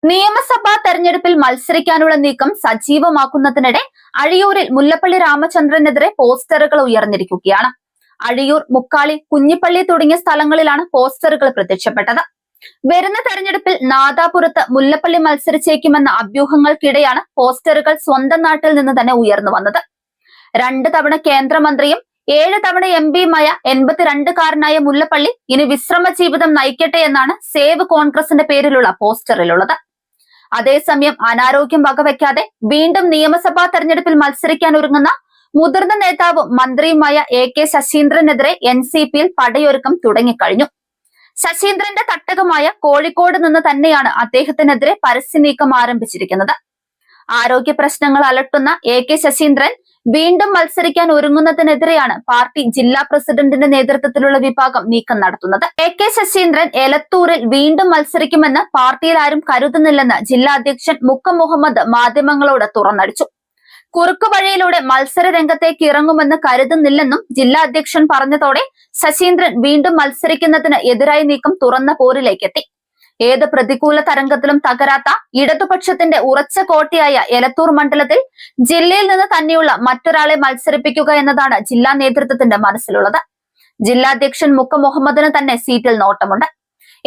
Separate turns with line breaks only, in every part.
നിയമസഭാ തെരഞ്ഞെടുപ്പിൽ മത്സരിക്കാനുള്ള നീക്കം സജീവമാക്കുന്നതിനിടെ അഴിയൂരിൽ മുല്ലപ്പള്ളി രാമചന്ദ്രനെതിരെ പോസ്റ്ററുകൾ ഉയർന്നിരിക്കുകയാണ്. അഴിയൂർ, മുക്കാളി, കുഞ്ഞിപ്പള്ളി തുടങ്ങിയ സ്ഥലങ്ങളിലാണ് പോസ്റ്ററുകൾ പ്രത്യക്ഷപ്പെട്ടത്. വരുന്ന തെരഞ്ഞെടുപ്പിൽ നാദാപുരത്ത് മുല്ലപ്പള്ളി മത്സരിച്ചേക്കുമെന്ന അഭ്യൂഹങ്ങൾക്കിടെയാണ് പോസ്റ്ററുകൾ സ്വന്തം നാട്ടിൽ നിന്ന് തന്നെ ഉയർന്നു വന്നത്. 2 തവണ കേന്ദ്രമന്ത്രിയും 7 തവണ എംപിയുമായ 82-കാരനായ മുല്ലപ്പള്ളി ഇനി വിശ്രമ ജീവിതം നയിക്കട്ടെ എന്നാണ് സേവ് കോൺഗ്രസിന്റെ പേരിലുള്ള പോസ്റ്ററിലുള്ളത്. അതേസമയം അനാരോഗ്യം വകവയ്ക്കാതെ വീണ്ടും നിയമസഭാ തെരഞ്ഞെടുപ്പിൽ മത്സരിക്കാൻ ഒരുങ്ങുന്ന മുതിർന്ന നേതാവും മന്ത്രിയുമായ AK ശശീന്ദ്രനെതിരെ NCPയിൽ പടയൊരുക്കം തുടങ്ങിക്കഴിഞ്ഞു. ശശീന്ദ്രന്റെ തട്ടകമായ കോഴിക്കോട് നിന്ന് തന്നെയാണ് അദ്ദേഹത്തിനെതിരെ പരസ്യ നീക്കം ആരംഭിച്ചിരിക്കുന്നത്. ആരോഗ്യ പ്രശ്നങ്ങൾ അലട്ടുന്ന AK ശശീന്ദ്രൻ വീണ്ടും മത്സരിക്കാൻ ഒരുങ്ങുന്നതിനെതിരെയാണ് പാർട്ടി ജില്ലാ പ്രസിഡന്റിന്റെ നേതൃത്വത്തിലുള്ള വിഭാഗം നീക്കം നടത്തുന്നത്. AK ശശീന്ദ്രൻ എലത്തൂരിൽ വീണ്ടും മത്സരിക്കുമെന്ന് പാർട്ടിയിൽ ആരും കരുതുന്നില്ലെന്ന് ജില്ലാ അധ്യക്ഷൻ മുക്കം മുഹമ്മദ് മാധ്യമങ്ങളോട് തുറന്നടിച്ചു. കുറുക്കുവഴിയിലൂടെ മത്സര രംഗത്തേക്ക് ഇറങ്ങുമെന്ന് കരുതുന്നില്ലെന്നും ജില്ലാ അധ്യക്ഷൻ പറഞ്ഞതോടെ ശശീന്ദ്രൻ വീണ്ടും മത്സരിക്കുന്നതിന് എതിരായ നീക്കം തുറന്ന പോരിലേക്കെത്തി. ഏത് പ്രതികൂല തരംഗത്തിലും തകരാത്ത ഇടതുപക്ഷത്തിന്റെ ഉറച്ച കോട്ടയായ എലത്തൂർ മണ്ഡലത്തിൽ ജില്ലയിൽ നിന്ന് തന്നെയുള്ള മറ്റൊരാളെ മത്സരിപ്പിക്കുക എന്നതാണ് ജില്ലാ നേതൃത്വത്തിന്റെ മനസ്സിലുള്ളത്. ജില്ലാ അധ്യക്ഷൻ മുക്കം മുഹമ്മദിന് തന്നെ സീറ്റിൽ നോട്ടമുണ്ട്.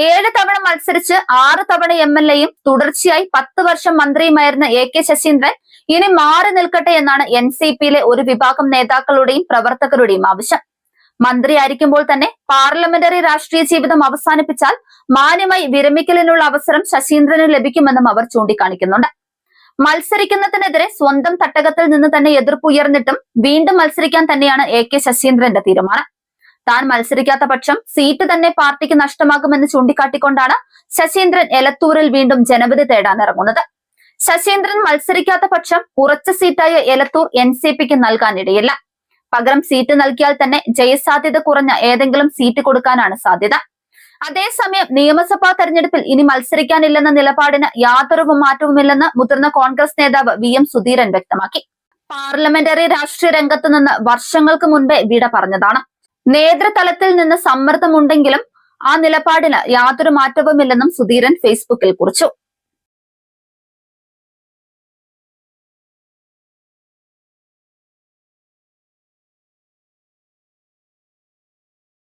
7 തവണ മത്സരിച്ച് 6 തവണ MLAയും തുടർച്ചയായി 10 വർഷം മന്ത്രിയുമായിരുന്ന AK ശശീന്ദ്രൻ ഇനി മാറി നിൽക്കട്ടെ എന്നാണ് NCPയിലെ ഒരു വിഭാഗം നേതാക്കളുടെയും പ്രവർത്തകരുടെയും ആവശ്യം. മന്ത്രിയായിരിക്കുമ്പോൾ തന്നെ പാർലമെന്ററി രാഷ്ട്രീയ ജീവിതം അവസാനിപ്പിച്ചാൽ മാന്യമായി വിരമിക്കലിനുള്ള അവസരം ശശീന്ദ്രന് ലഭിക്കുമെന്നും അവർ ചൂണ്ടിക്കാണിക്കുന്നുണ്ട്. മത്സരിക്കുന്നതിനെതിരെ സ്വന്തം തട്ടകത്തിൽ നിന്ന് തന്നെ എതിർപ്പുയർന്നിട്ടും വീണ്ടും മത്സരിക്കാൻ തന്നെയാണ് AK ശശീന്ദ്രന്റെ തീരുമാനം. താൻ മത്സരിക്കാത്ത പക്ഷം സീറ്റ് തന്നെ പാർട്ടിക്ക് നഷ്ടമാകുമെന്ന് ചൂണ്ടിക്കാട്ടിക്കൊണ്ടാണ് ശശീന്ദ്രൻ എലത്തൂരിൽ വീണ്ടും ജനവിധി തേടാനിറങ്ങുന്നത്. ശശീന്ദ്രൻ മത്സരിക്കാത്ത പക്ഷം ഉറച്ച സീറ്റായ എലത്തൂർ NCPക്ക് നൽകാനിടയില്ല. പകരം സീറ്റ് നൽകിയാൽ തന്നെ ജയസാധ്യത കുറഞ്ഞ ഏതെങ്കിലും സീറ്റ് കൊടുക്കാനാണ് സാധ്യത. അതേസമയം നിയമസഭാ തെരഞ്ഞെടുപ്പിൽ ഇനി മത്സരിക്കാനില്ലെന്ന നിലപാടിന് യാതൊരു മാറ്റവുമില്ലെന്ന് മുതിർന്ന കോൺഗ്രസ് നേതാവ് VM സുധീരൻ വ്യക്തമാക്കി. പാർലമെന്ററി രാഷ്ട്രീയ രംഗത്ത് നിന്ന് വർഷങ്ങൾക്ക് മുൻപേ വിട പറഞ്ഞതാണ്. നേതൃതലത്തിൽ നിന്ന് സമ്മർദ്ദമുണ്ടെങ്കിലും ആ നിലപാടിന് യാതൊരു മാറ്റവുമില്ലെന്നും സുധീരൻ ഫേസ്ബുക്കിൽ കുറിച്ചു.